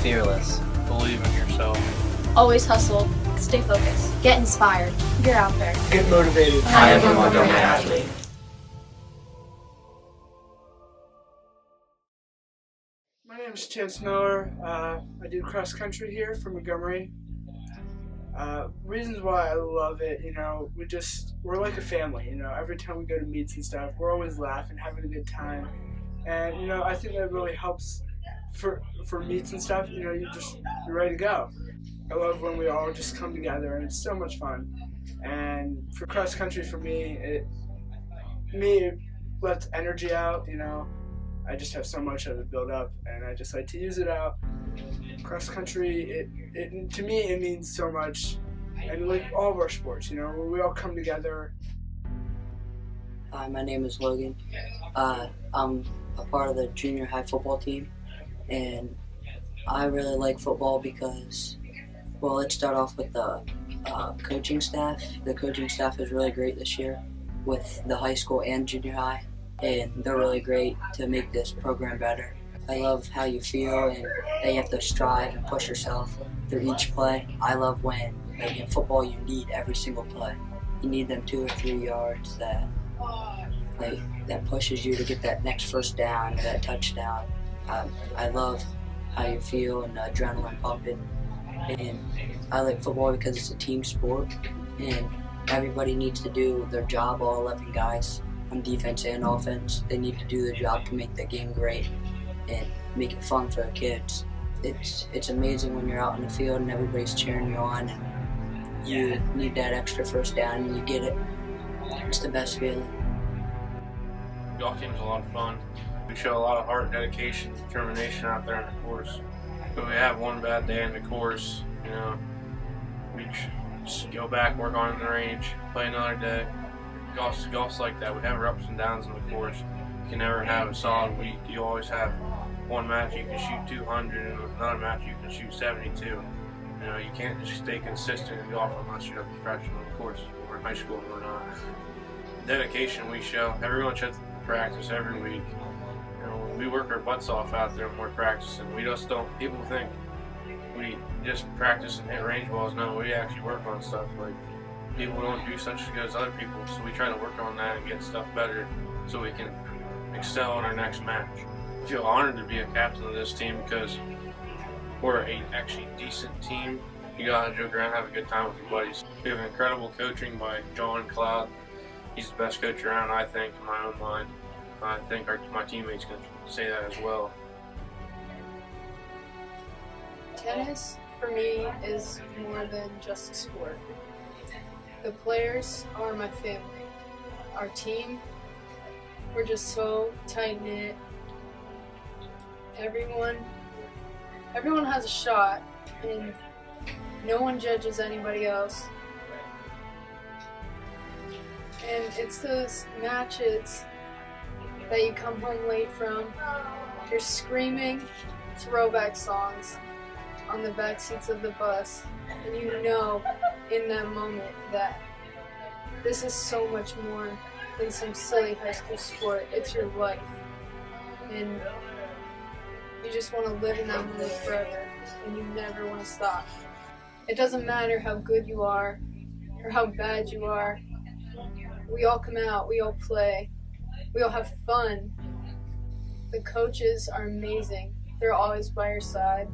fearless. Believe in yourself. Always hustle. Stay focused. Get inspired. Get out there. Get motivated. I am a Montgomery athlete. My name is Chance Miller. I do cross country here from Montgomery. Reasons why I love it, we're like a family, every time we go to meets and stuff, we're always laughing, having a good time. And, I think that really helps for meets and stuff, you're ready to go. I love when we all just come together and it's so much fun. And for cross country, for me, it lets energy out, I just have so much of it built up and I just like to use it out. Cross country, it to me, it means so much. And like all of our sports, where we all come together. Hi, my name is Logan. I'm a part of the junior high football team, and I really like football because, well, let's start off with the coaching staff. The coaching staff is really great this year with the high school and junior high, and they're really great to make this program better. I love how you feel and that you have to strive and push yourself through each play. I love when, like in football, you need every single play. You need them 2 or 3 yards that pushes you to get that next first down or that touchdown. I love how you feel and the adrenaline pumping. And I like football because it's a team sport and everybody needs to do their job, all 11 guys on defense and offense. They need to do their job to make the game great and make it fun for the kids. It's amazing when you're out in the field and everybody's cheering you on and you need that extra first down and you get it. It's the best feeling. Y'all team's a lot of fun. We show a lot of heart, dedication, determination out there in the course. If we have one bad day in the course, we just go back, work on it in the range, play another day. Golf's like that. We have our ups and downs in the course. You can never have a solid week. You always have one match you can shoot 200 and another match you can shoot 72. You can't just stay consistent in golf unless you're a professional. Of course, we're in high school and we're not. Dedication we show. Everyone shows practice every week. We work our butts off out there when we're practicing. We just don't. People think we just practice and hit range balls. No, we actually work on stuff. Like people don't do such as good as other people, so we try to work on that and get stuff better so we can excel in our next match. I feel honored to be a captain of this team because we're a actually decent team. You gotta joke around, have a good time with your buddies. We have incredible coaching by John Cloud. He's the best coach around, I think, in my own mind. I think my teammates can say that as well. Tennis, for me, is more than just a sport. The players are my family. Our team, we're just so tight-knit. Everyone has a shot, and no one judges anybody else. And it's those matches that you come home late from, you're screaming throwback songs on the back seats of the bus, and you know in that moment that this is so much more than some silly high school sport. It's your life, and you just want to live in that moment forever, and you never want to stop. It doesn't matter how good you are or how bad you are. We all come out, we all play, we all have fun. The coaches are amazing. They're always by your side.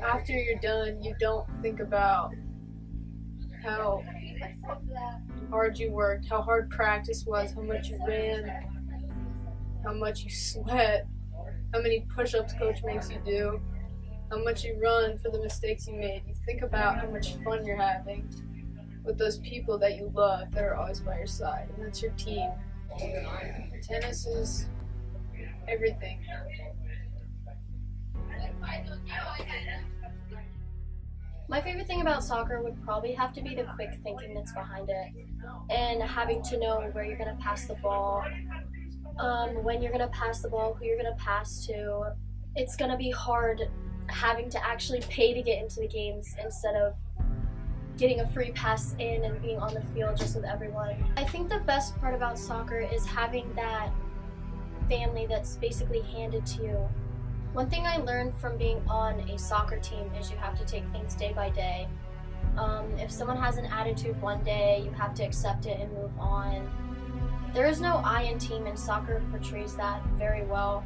After you're done, you don't think about how hard you worked, how hard practice was, how much you ran, how much you sweat, how many push-ups coach makes you do, how much you run for the mistakes you made. You think about how much fun you're having with those people that you love that are always by your side, and that's your team. Tennis is everything. My favorite thing about soccer would probably have to be the quick thinking that's behind it and having to know where you're going to pass the ball, when you're going to pass the ball, who you're going to pass to. It's going to be hard having to actually pay to get into the games instead of getting a free pass in and being on the field just with everyone. I think the best part about soccer is having that family that's basically handed to you One thing I learned from being on a soccer team is you have to take things day by day. If someone has an attitude one day, you have to accept it and move on. There is no I in team, and soccer portrays that very well.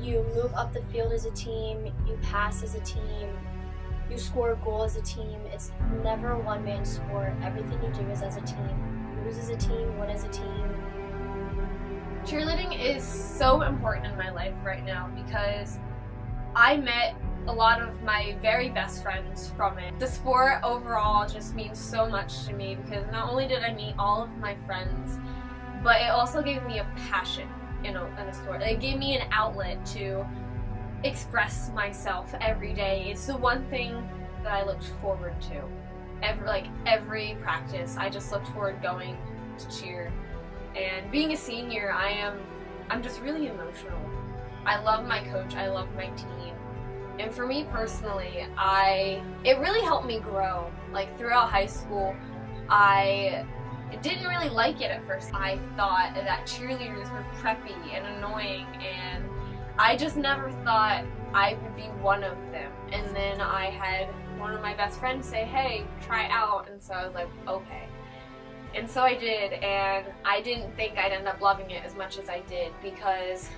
You move up the field as a team, you pass as a team, you score a goal as a team. It's never a one-man sport. Everything you do is as a team. You lose as a team, win as a team. Cheerleading is so important in my life right now because I met a lot of my very best friends from it. The sport overall just means so much to me because not only did I meet all of my friends, but it also gave me a passion in the sport. It gave me an outlet to express myself every day. It's the one thing that I looked forward to. Every practice, I just looked forward going to cheer. And being a senior, I'm just really emotional. I love my coach, I love my team. And for me personally, it really helped me grow. Like throughout high school, I didn't really like it at first. I thought that cheerleaders were preppy and annoying, and I just never thought I would be one of them. And then I had one of my best friends say, hey, try out, and so I was like, okay. And so I did, and I didn't think I'd end up loving it as much as I did because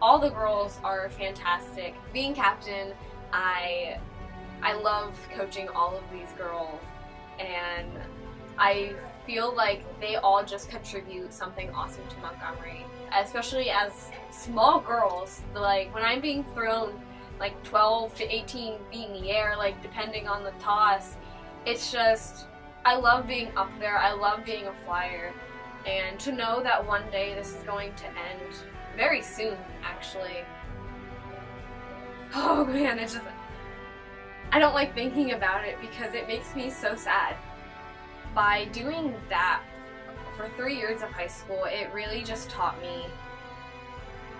all the girls are fantastic. Being captain, I love coaching all of these girls, and I feel like they all just contribute something awesome to Montgomery, especially as small girls. Like when I'm being thrown like 12 to 18 feet in the air, like depending on the toss, it's just, I love being up there, I love being a flyer, and to know that one day this is going to end very soon, actually. Oh man, it's just, I don't like thinking about it because it makes me so sad. By doing that for 3 years of high school, it really just taught me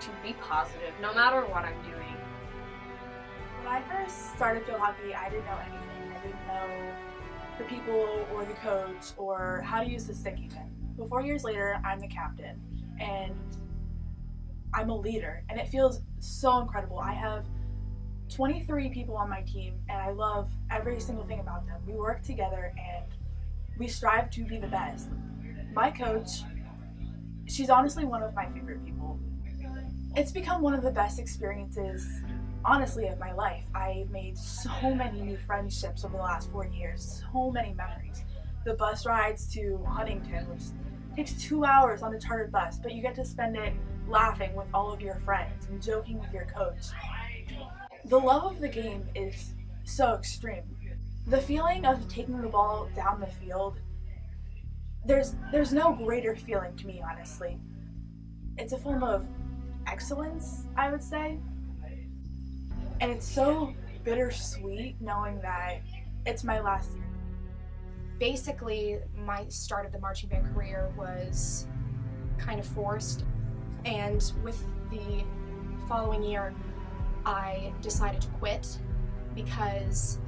to be positive, no matter what I'm doing. When I first started field hockey, I didn't know anything. I didn't know the people or the coach or how to use the stick even. But 4 years later, I'm the captain and I'm a leader, and it feels so incredible. I have 23 people on my team, and I love every single thing about them. We work together and we strive to be the best. My coach, she's honestly one of my favorite people. It's become one of the best experiences, honestly, of my life. I've made so many new friendships over the last 4 years, so many memories. The bus rides to Huntington, which takes 2 hours on a chartered bus, but you get to spend it laughing with all of your friends and joking with your coach. The love of the game is so extreme. The feeling of taking the ball down the field, there's no greater feeling to me, honestly. It's a form of excellence, I would say. And it's so bittersweet knowing that it's my last year. Basically, my start of the marching band career was kind of forced, and with the following year, I decided to quit because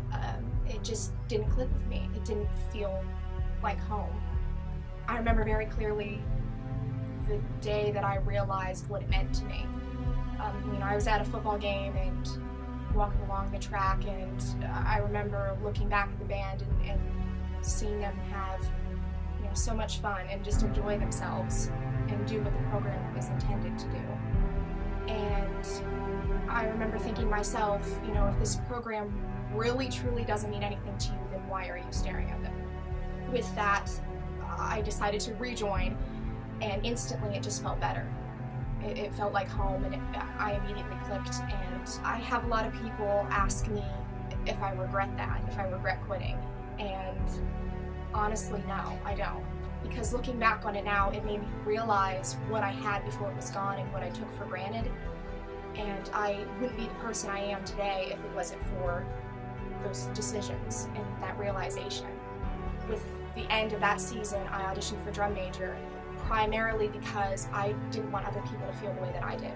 it just didn't click with me. It didn't feel like home. I remember very clearly the day that I realized what it meant to me. I was at a football game and walking along the track, and I remember looking back at the band and seeing them have so much fun and just enjoy themselves and do what the program was intended to do. And I remember thinking to myself, if this program really truly doesn't mean anything to you, then why are you staring at them? With that, I decided to rejoin, and instantly it just felt better. It felt like home, and I immediately clicked. And I have a lot of people ask me if I regret that, if I regret quitting. And honestly, no, I don't. Because looking back on it now, it made me realize what I had before it was gone and what I took for granted. And I wouldn't be the person I am today if it wasn't for those decisions and that realization. With the end of that season, I auditioned for drum major, primarily because I didn't want other people to feel the way that I did.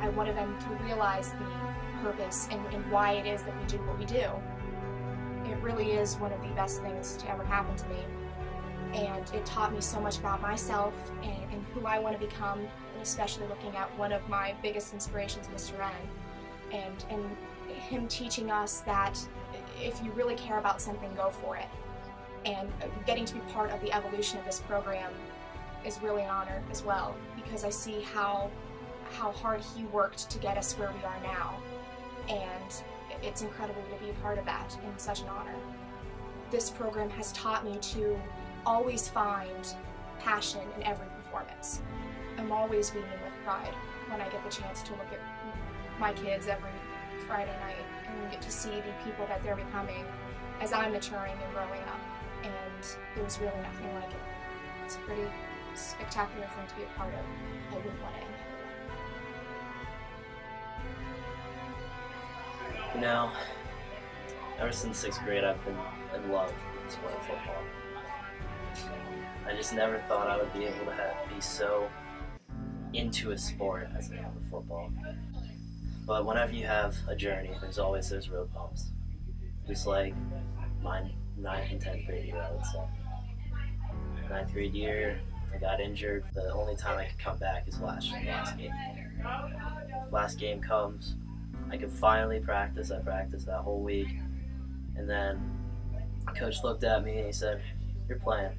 I wanted them to realize the purpose and why it is that we do what we do. It really is one of the best things to ever happen to me. And it taught me so much about myself and who I want to become, and especially looking at one of my biggest inspirations, Mr. N. and him teaching us that if you really care about something, go for it. And getting to be part of the evolution of this program is really an honor as well, because I see how hard he worked to get us where we are now, and it's incredible to be a part of that and such an honor. This program has taught me to always find passion in every performance. I'm always beaming with pride when I get the chance to look at my kids every Friday night and get to see the people that they're becoming as I'm maturing and growing up. And there's really nothing like it. It's a pretty spectacular thing to be a part of. I wouldn't want it any other way. You know, ever since 6th grade, I've been in love with the sport of football. I just never thought I would be able to be so into a sport as I am with football. But whenever you have a journey, there's always those road bumps. Just like my 9th and 10th grade year, I would say. 9th grade year, I got injured. The only time I could come back is last game. Last game comes, I could finally practice. I practiced that whole week. And then coach looked at me and he said, "You're playing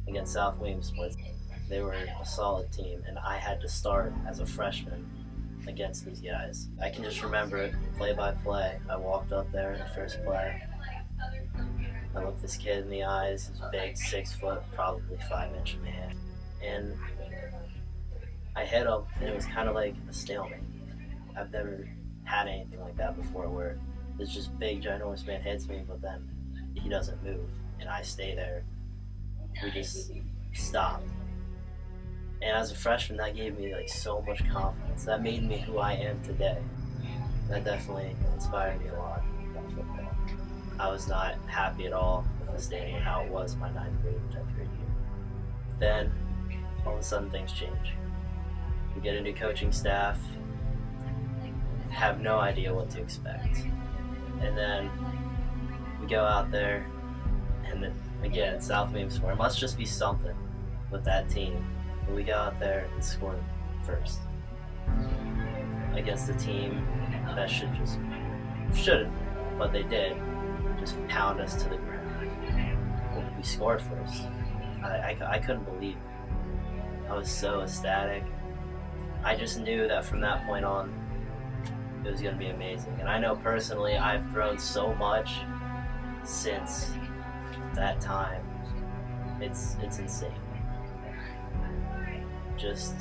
against South Williamsport." They were a solid team, and I had to start as a freshman against these guys. I can just remember it play by play. I walked up there in the first play. I looked this kid in the eyes. He's big, 6 foot, probably 5-inch man. And I hit him, and it was kind of like a stalemate. I've never had anything like that before, where this just big, ginormous man hits me, but then he doesn't move, and I stay there. We just stopped. And as a freshman, that gave me like so much confidence. That made me who I am today. That definitely inspired me a lot about football. I was not happy at all with the standing and how it was my 9th grade and 10th grade year. Then, all of a sudden, things change. We get a new coaching staff, have no idea what to expect. And then we go out there, and then, again, South Williamsport. It must just be something with that team. But we go out there and score first against a team that shouldn't, but they did, just pound us to the ground. We scored first. I couldn't believe it. I was so ecstatic. I just knew that from that point on, it was going to be amazing. And I know personally, I've grown so much since that time. It's insane. Just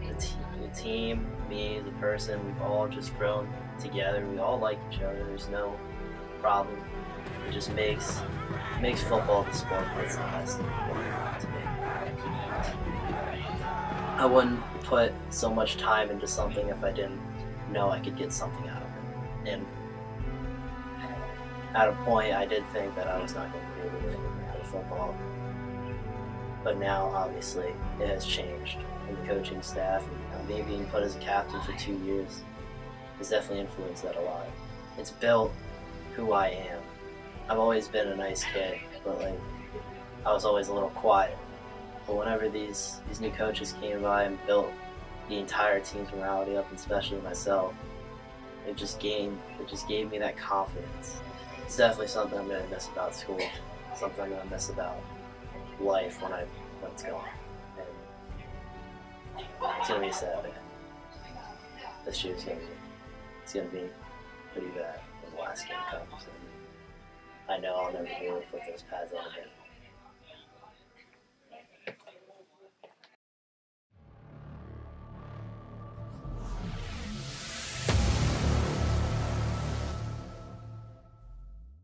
the team, me, the person, we've all just grown together. We all like each other. There's no problem. It just makes football the sport that's the best to me. I wouldn't put so much time into something if I didn't know I could get something out of it. And at a point, I did think that I was not going to be able to play football. But now, obviously, it has changed. And the coaching staff, and me being put as a captain for 2 years, has definitely influenced that a lot. It's built who I am. I've always been a nice kid, but I was always a little quiet. But whenever these new coaches came by and built the entire team's morality up, and especially myself, it just gave me that confidence. It's definitely something I'm going to miss about school, something I'm going to miss about life when it's gone. And it's going to be sad. This year's going to be pretty bad when the last game comes. And I know I'll never be able to put those pads on again.